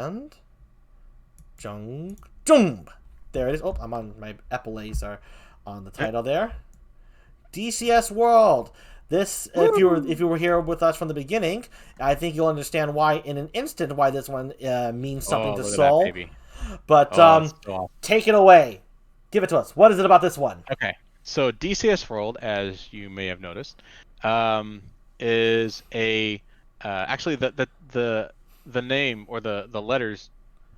And Jung Jump. There it is. Oh, I'm on my epaulets are on the title there. DCS World. This, if you were here with us from the beginning, I think you'll understand why in an instant why this one means something to look at Soul. that, baby. But That's so awesome. take it away. Give it to us. What is it about this one? Okay, so DCS World, as you may have noticed, is a actually the name or the letters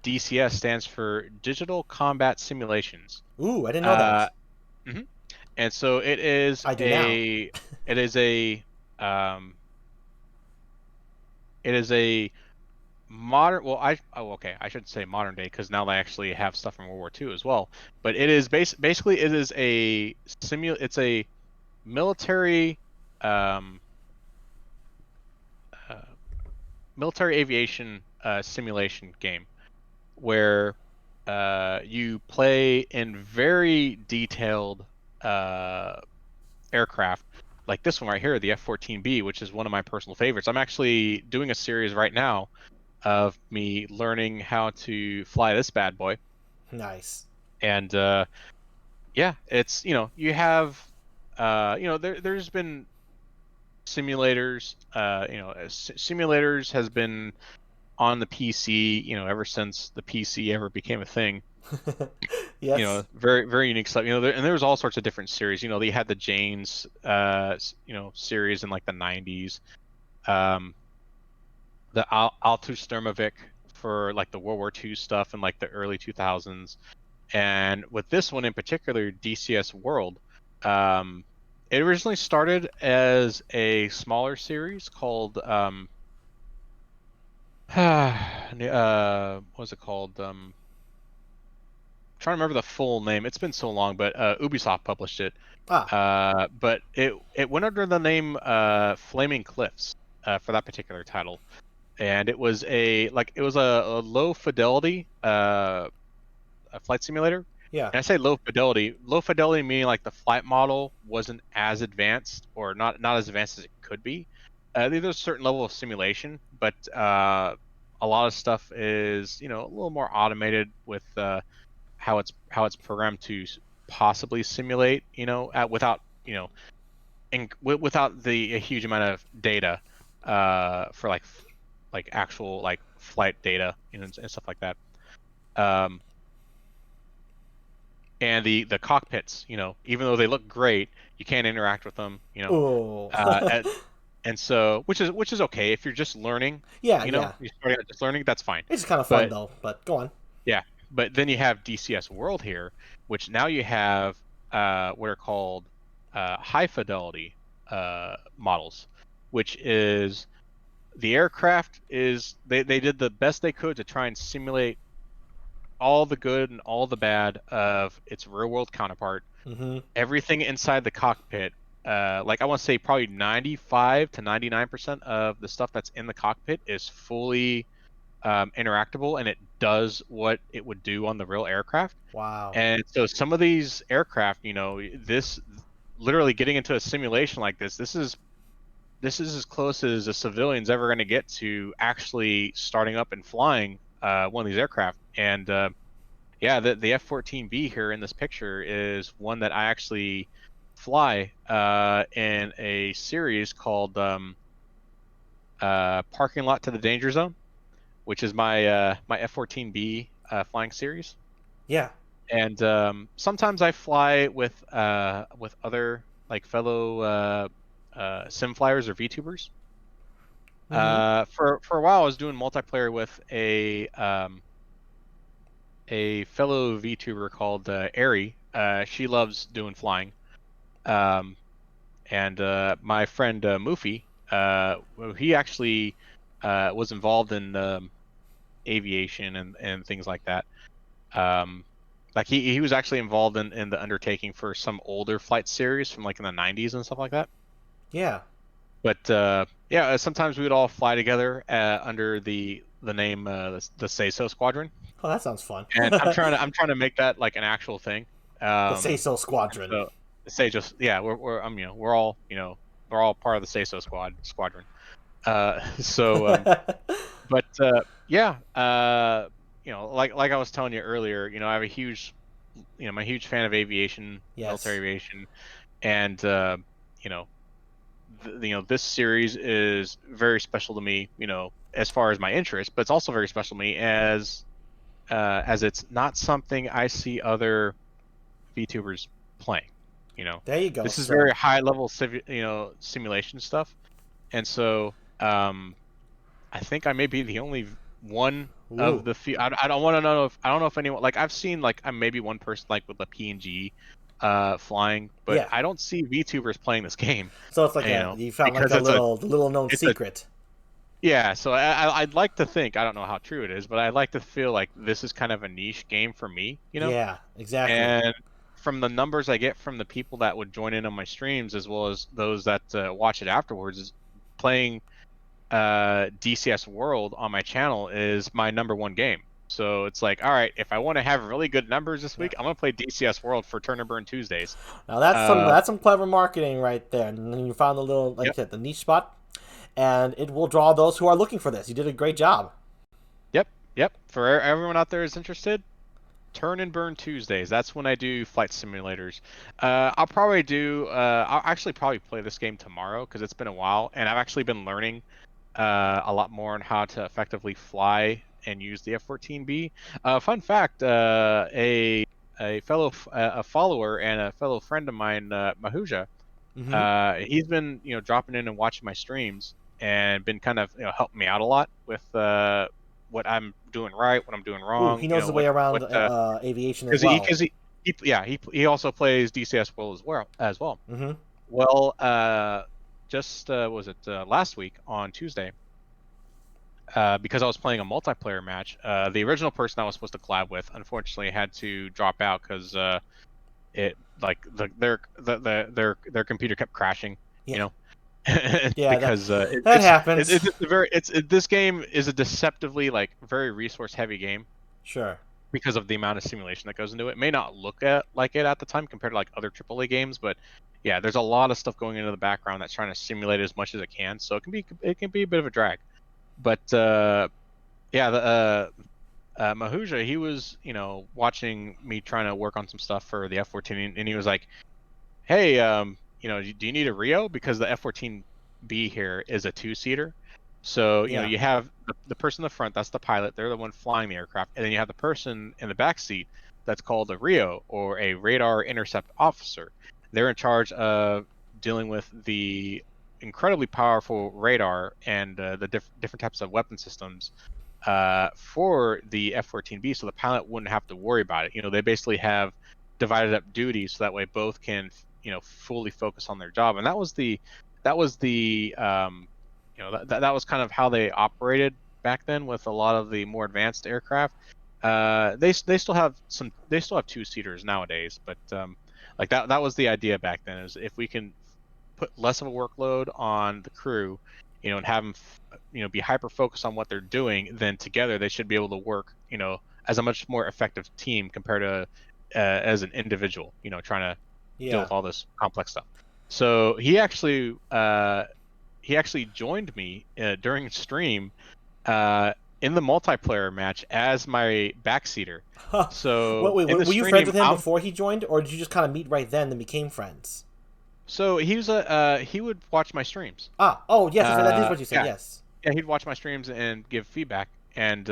DCS stands for Digital Combat Simulations. Ooh, I didn't know that. Mhm. And so it is I do now. it is a um, it is a modern, well, okay, I shouldn't say modern day because now they actually have stuff from World War II as well. But it is basically it is it's a military um, uh, military aviation simulation game where you play in very detailed aircraft like this one right here, the F-14B, which is one of my personal favorites. I'm actually doing a series right now of me learning how to fly this bad boy. Nice. And yeah, it's, you have there's been simulators, simulators has been on the PC, ever since the PC ever became a thing. Yes. Very very unique stuff. And there was all sorts of different series. They had the Janes series in like the 90s. The Altusturmovik for like the World War II stuff in like the early 2000s. And with this one in particular, DCS World, it originally started as a smaller series called what was it called? Trying to remember the full name. It's been so long, but Ubisoft published it. But it went under the name Flaming Cliffs for that particular title, and it was a low fidelity a flight simulator. Yeah. And I say low fidelity. Low fidelity meaning like the flight model wasn't as advanced or not as advanced as it could be. There's a certain level of simulation, but a lot of stuff is a little more automated with how it's programmed to possibly simulate without without the a huge amount of data for like actual like flight data and stuff like that. And the cockpits, even though they look great, you can't interact with them, Oh. and so which is okay if you're just learning. Yeah, yeah. You're starting out just learning, that's fine. It's kind of fun But though. But go on. yeah, but then you have DCS World here, which now you have what are called high fidelity models, which is the aircraft is they did the best they could to try and simulate all the good and all the bad of its real world counterpart. Mm-hmm. Everything inside the cockpit, like I want to say probably 95 to 99% of the stuff that's in the cockpit is fully interactable, and it does what it would do on the real aircraft. Wow. And so some of these aircraft, this literally getting into a simulation like this is as close as a civilian's ever going to get to actually starting up and flying one of these aircraft. And yeah, the F-14B here in this picture is one that I actually fly in a series called Parking Lot to the Danger Zone, which is my my F-14B flying series. Yeah. And sometimes I fly with other like fellow sim flyers or VTubers. For a while, I was doing multiplayer with a fellow VTuber called Ari. She loves doing flying. And my friend Mufi, he actually was involved in aviation and things like that. Like he was actually involved in the undertaking for some older flight series from like in the 90s and stuff like that. Yeah. But yeah, sometimes we would all fly together under the name the Say So Squadron. Oh, that sounds fun. And I'm trying to make that like an actual thing. The Say So And Squadron. so say just yeah, we're we're all we're all part of the Say So squadron. So but yeah, like I was telling you earlier, I have a huge, I'm a huge fan of aviation, military Yes. aviation, and you know, this series is very special to me, as far as my interest, but it's also very special to me as it's not something I see other VTubers playing. You know, There you go. this is So, very high level, simulation stuff, and so I think I may be the only one of ooh, the few. I don't want to know if I don't know if anyone like I've seen like I'm maybe one person like with a PNG flying, but yeah. I don't see VTubers playing this game. So it's like you found like Because a little known it's a secret. yeah. So I'd like to think I don't know how true it is, but I'd like to feel like this is kind of a niche game for me, Yeah, exactly. And from the numbers I get from the people that would join in on my streams, as well as those that watch it afterwards, is playing DCS World on my channel is my #1 game. So it's like, all right, if I want to have really good numbers this Yeah. week, I'm gonna play DCS World for Turn and Burn Tuesdays. Now that's some Uh, clever marketing right there. And then you found the little like yep, you said, the niche spot, and it will draw those who are looking for this. You did a great job. yep, yep. For everyone out there who's interested, Turn and Burn Tuesdays. That's when I do flight simulators. I'll probably do. I'll actually probably play this game tomorrow because it's been a while, and I've actually been learning a lot more on how to effectively fly and use the F-14B. Fun fact: a fellow a follower and a fellow friend of mine, Mahuja, Mm-hmm. he's been dropping in and watching my streams and been kind of helping me out a lot with what I'm doing right, what I'm doing Ooh, wrong, he knows the way what around aviation as because well. he also plays DCS World as well. Mm-hmm. Well, just was it last week on Tuesday? Because I was playing a multiplayer match, the original person I was supposed to collab with, unfortunately, had to drop out because it like their computer kept crashing, you Yeah. know, Yeah, because that happens. this game is a deceptively like very resource heavy game Sure. because of the amount of simulation that goes into it. It may not look at like it at the time compared to like other AAA games, but yeah, there's a lot of stuff going into the background that's trying to simulate as much as it can. So it can be a bit of a drag. But yeah, the Mahuja, he was watching me trying to work on some stuff for the F-14, and he was like, "Hey, do you need a Rio? Because the F-14B here is a two-seater. So Yeah. you have the person in the front, that's the pilot. They're the one flying the aircraft, and then you have the person in the back seat that's called a Rio or a radar intercept officer. They're in charge of dealing with the incredibly powerful radar and the different types of weapon systems for the F-14B, so the pilot wouldn't have to worry about it. They basically have divided up duties so that way both can fully focus on their job, and that was kind of how they operated back then with a lot of the more advanced aircraft. They still have two-seaters nowadays, but like that was the idea back then, is if we can put less of a workload on the crew, and have them be hyper focused on what they're doing, then together they should be able to work as a much more effective team compared to as an individual trying to deal Yeah. with all this complex stuff. So he actually joined me during stream in the multiplayer match as my backseater. Huh. So Wait, in the were you friends stream, with him before he joined, or did you just kind of meet right then and became friends? so he would watch my streams. Ah, oh yes, that is what you said. Yeah, Yes. yeah, he'd watch my streams and give feedback, and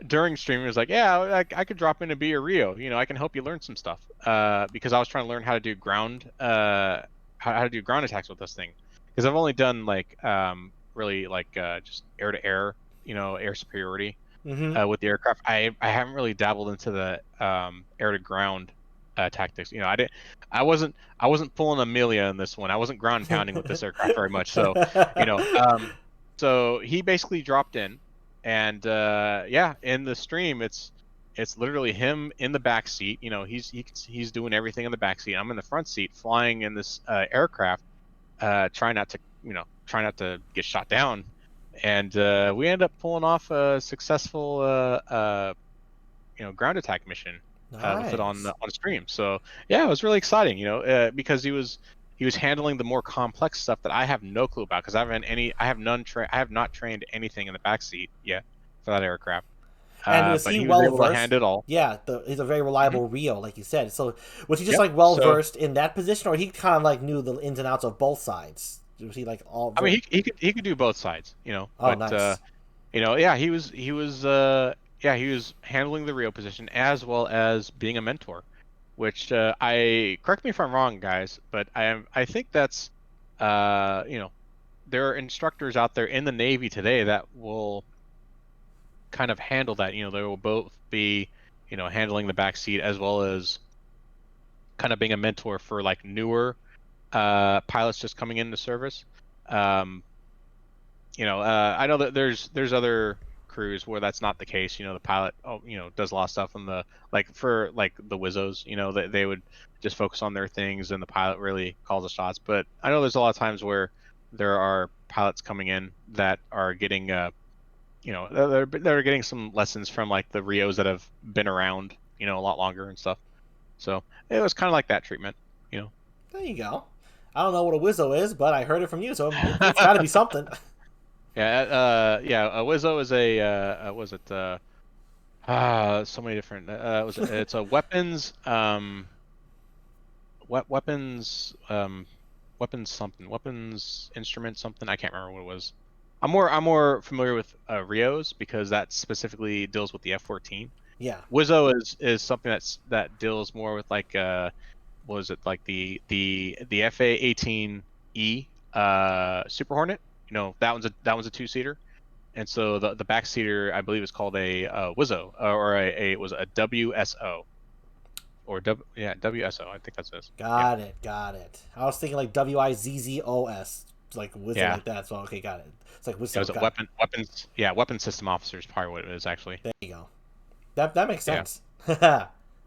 during streaming he was like, yeah, I could drop in and be a Rio, I can help you learn some stuff, because I was trying to learn how to do ground how to do ground attacks with this thing, because I've only done like really like just air to air, air superiority Mm-hmm. with the aircraft. I haven't really dabbled into the air to ground tactics. I wasn't pulling Amelia in this one. I wasn't ground pounding with this aircraft very much. So you know, so he basically dropped in, and yeah, in the stream, it's literally him in the back seat. He's doing everything in the back seat. I'm in the front seat, flying in this aircraft, trying not to get shot down, and we end up pulling off a successful ground attack mission with it Nice. on stream. So yeah, it was really exciting, because he was he was handling the more complex stuff that I have no clue about because I have not trained anything in the backseat yet for that aircraft. And was But he he was well able to versed? handle it all. Yeah, he's a very Hmm. reliable Rio, like you said. So was he just Yep. like well So versed in that position, or he kind of like knew the ins and outs of both sides? Was he like all I mean, very? he could do both sides, you know. Oh, But nice. yeah, he was handling the Rio position as well as being a mentor, which I correct me if I'm wrong, guys, but I think that's you know, there are instructors out there in the Navy today that will kind of handle that. You know, they will both be, you know, handling the back seat as well as kind of being a mentor for like newer pilots just coming into service. Um, I know that there's other crews where that's not the case. You know, the pilot, does a lot of stuff on the like for like the Wizzos. You know, that they would just focus on their things, and the pilot really calls the shots. But I know there's a lot of times where there are pilots coming in that are getting, they're getting some lessons from like the Rios that have been around, a lot longer and stuff. So it was kind of like that treatment, you There you go. I don't know what a Wizzo is, but I heard it from you, so it's got to know. be something. Yeah, a Wizzo is a was it so many different it's a weapons weapons weapons something weapons instrument something I can't remember what it was. I'm more familiar with Rios because that specifically deals with the F-14. Yeah, Wizzo is something that deals more with like was it like the FA-18E Super Hornet? You know, that one's a two-seater. And so the back seater, I believe, is called a Wizzo, or it was a WSO, or WSO. I think that's it. Yeah, got it, got it. I was thinking like Wizzos, like Wizzo, yeah. like that. So okay, got it. It's like It was Wizzo, a got it. weapons. Yeah, weapons system officer is probably what it is actually. There you go. That makes Yeah, sense.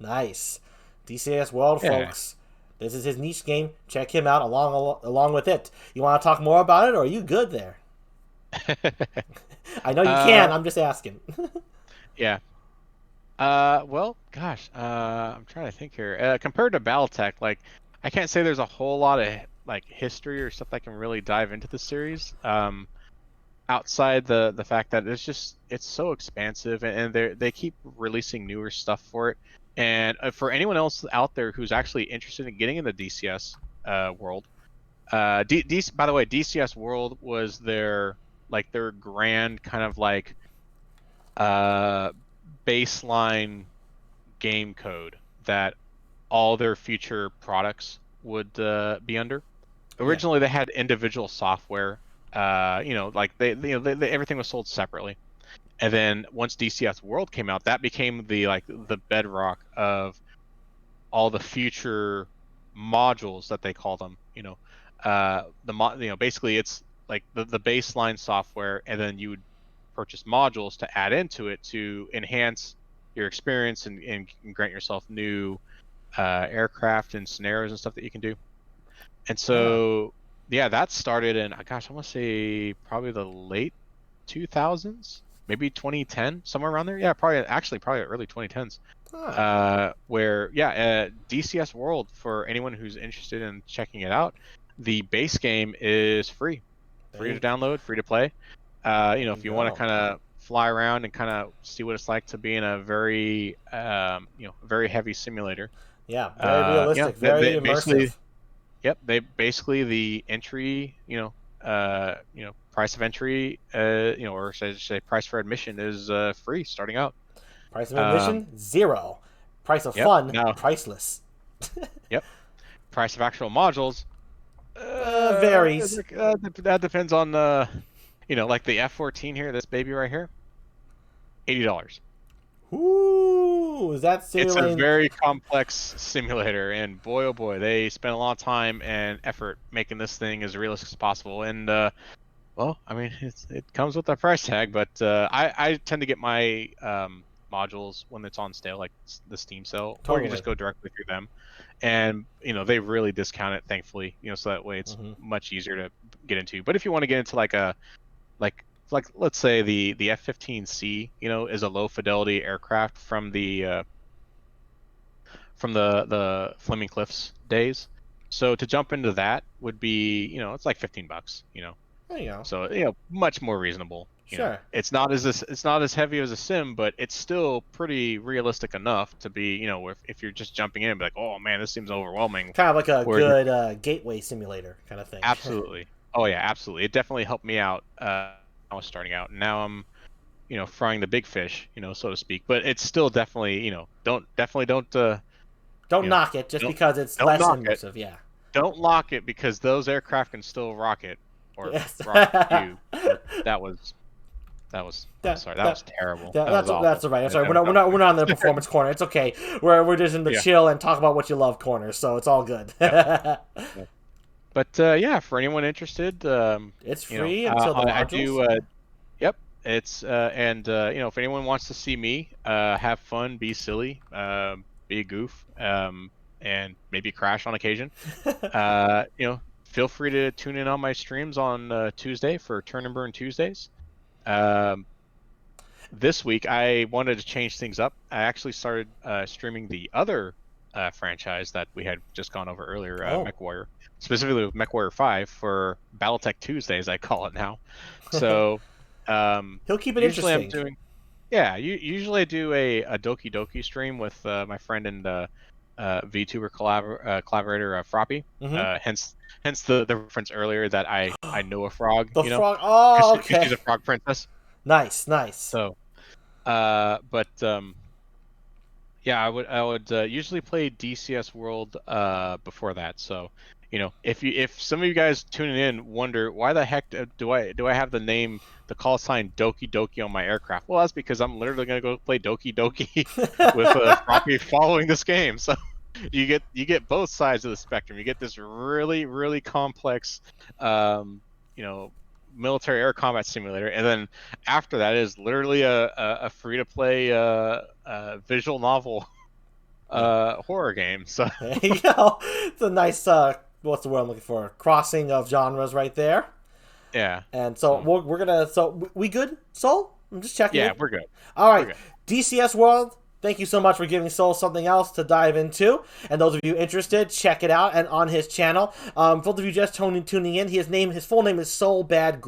Nice. DCS World, yeah. folks. This is his niche game. Check him out along with it. You want to talk more about it, or are you good there? I know you can. uh, I'm just asking. yeah. Well, gosh, I'm trying to think here. Compared to BattleTech, like I can't say there's a whole lot of like history or stuff that can really dive into the series. Outside the fact that it's so expansive and they keep releasing newer stuff for it. And for anyone else out there who's actually interested in getting in the DCS world, by the way, DCS World was their grand kind of like uh, baseline game code that all their future products would be under. Yeah. Originally, they had individual software. Like everything was sold separately. And then once DCS World came out, that became the bedrock of all the future modules that they call them. Basically it's like the baseline software, and then you would purchase modules to add into it to enhance your experience and grant yourself new aircraft and scenarios and stuff that you can do. And Right on. so, yeah, that started in, gosh, I want to say probably the late 2000s, maybe 2010, somewhere around there. Yeah, probably early 2010s. Ah, Where, yeah, DCS World, for anyone who's interested in checking it out, the base game is free to there, download, free to play. there you If you want to go. kind of fly around and kind of see what it's like to be in a very, very heavy simulator. Yeah, very realistic, very They basically, immersive. yep, they basically the entry, price of entry, or should I say price for admission is free starting out. Price of Um, admission, zero. Price of yep. fun, Now, priceless. yep. Price of actual modules. Varies. That depends on like the F-14 here, this baby right here, $80. Ooh, is that It's a simulating? very complex simulator, and boy, oh boy, they spent a lot of time and effort making this thing as realistic as possible. And well, I mean, it comes with a price tag, but I tend to get my modules when it's on sale, like the Steam sale, or you can Totally. just go directly through them. And they really discount it, thankfully, so that way it's Hmm. much easier to get into. But if you want to get into like let's say the F-15C, is a low fidelity aircraft from the Fleming Cliffs days. So to jump into that would be, it's like $15, There you go. So, much more reasonable. Sure. It's not as heavy as a sim, but it's still pretty realistic enough to be, if you're just jumping in and be like, oh man, this seems overwhelming. Kind of like a Or good gateway simulator kind of thing. absolutely. Oh yeah, absolutely. It definitely helped me out. I was starting out, and now I'm, frying the big fish, so to speak. But it's still definitely, don't Don't knock it just don't because it's don't less knock it. immersive. Yeah. Don't lock it because those aircraft can still rocket or Yes. rocket you. That was I'm sorry. That was terrible. Yeah, That was awful. that's all right. I'm sorry. We're not in the performance corner. It's okay. We're just in the Yeah. chill and talk about what you love corner. So it's all good. But yeah, for anyone interested, It's free until the I modules. do. Yep, it's if anyone wants to see me, have fun, be silly, be a goof, and maybe crash on occasion, feel free to tune in on my streams on Tuesday for Turn and Burn Tuesdays. This week I wanted to change things up. I actually started streaming the other franchise that we had just gone over earlier, MechWarrior, specifically with MechWarrior 5 for BattleTech Tuesdays, I call it now. So He'll keep it usually interesting. usually I do a Doki Doki stream with my friend and VTuber collaborator Froppy. Hence the reference earlier that I know a frog. The frog. Oh, okay. She's a frog princess. Nice. So, but yeah, I would usually play DCS World before that. So, if some of you guys tuning in wonder why the heck do I have the call sign Doki Doki on my aircraft? Well, that's because I'm literally gonna go play Doki Doki with Froppy following this game. So you get both sides of the spectrum. You get this really, really complex, military air combat simulator, and then after that is literally a free to play visual novel horror game. So There you go. It's a nice what's the word I'm looking for? Crossing of genres right there. yeah. And so we're gonna. So we good, Soul? I'm just checking. Yeah, we're good. All right, We're good. DCS World. Thank you so much for giving Soul something else to dive into. And those of you interested, check it out and on his channel. For those of you just tuning in, his full name is SOLBADGREG.